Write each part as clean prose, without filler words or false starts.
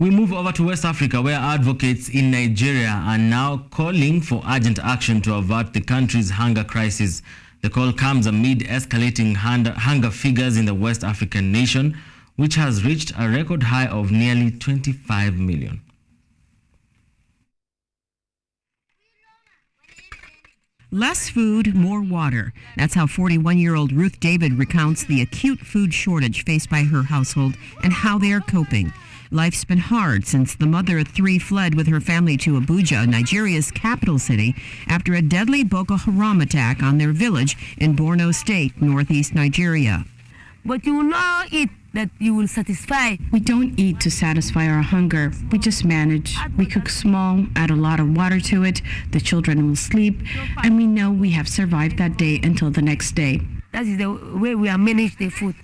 We move over to West Africa, where advocates in Nigeria are now calling for urgent action to avert the country's hunger crisis. The call comes amid escalating hunger figures in the West African nation, which has reached a record high of nearly 25 million. Less food, more water. That's how 41-year-old Ruth David recounts the acute food shortage faced by her household and how they are coping. Life's been hard since the mother of three fled with her family to Abuja, Nigeria's capital city, after a deadly Boko Haram attack on their village in Borno State, northeast Nigeria. But you will not eat that you will satisfy. We don't eat to satisfy our hunger. We just manage. We cook small, add a lot of water to it, the children will sleep, and we know we have survived that day until the next day. That is the way we are manage the food.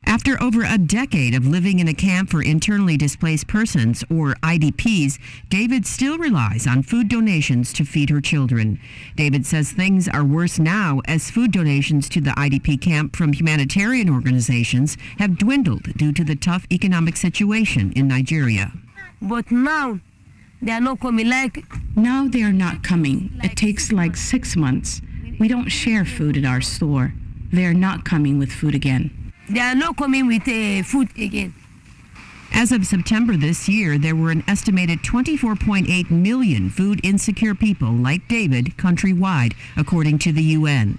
After over a decade of living in a camp for internally displaced persons, or IDPs, David still relies on food donations to feed her children. David says things are worse now as food donations to the IDP camp from humanitarian organizations have dwindled due to the tough economic situation in Nigeria. But now, they are not coming Now they are not coming. It takes like 6 months. We don't share food at our store. They are not coming with food again. They are not coming with food again. As of September this year, there were an estimated 24.8 million food insecure people like David countrywide, according to the UN.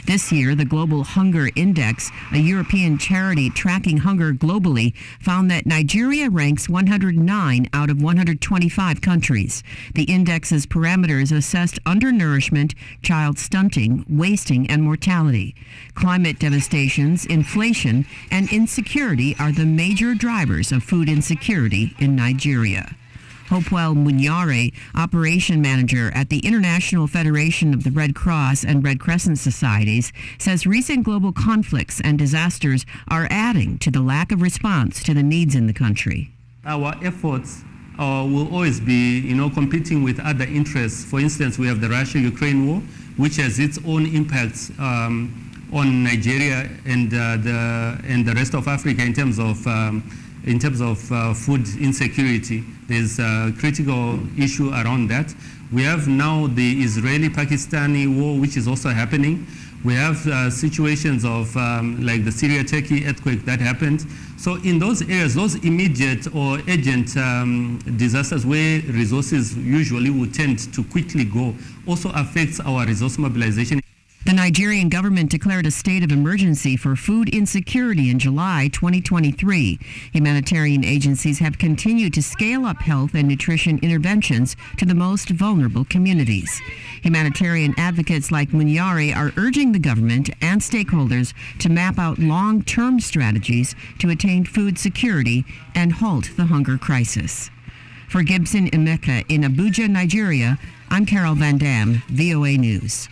This year, the Global Hunger Index, a European charity tracking hunger globally, found that Nigeria ranks 109 out of 125 countries. The index's parameters assessed undernourishment, child stunting, wasting, and mortality. Climate devastations, inflation, and insecurity are the major drivers of food insecurity in Nigeria. Hopewell Munyare, operation manager at the International Federation of the Red Cross and Red Crescent Societies, says recent global conflicts and disasters are adding to the lack of response to the needs in the country. Our efforts will always be, competing with other interests. For instance, we have the Russia-Ukraine war, which has its own impacts on Nigeria and the rest of Africa in terms of food insecurity. There's a critical issue around that. We have now the Israeli-Pakistani war, which is also happening. We have situations of like the Syria-Turkey earthquake that happened. So in those areas, those immediate or urgent disasters where resources usually would tend to quickly go also affects our resource mobilization. The Nigerian government declared a state of emergency for food insecurity in July 2023. Humanitarian agencies have continued to scale up health and nutrition interventions to the most vulnerable communities. Humanitarian advocates like Munyari are urging the government and stakeholders to map out long-term strategies to attain food security and halt the hunger crisis. For Gibson Emeka in Abuja, Nigeria, I'm Carol Van Dam, VOA News.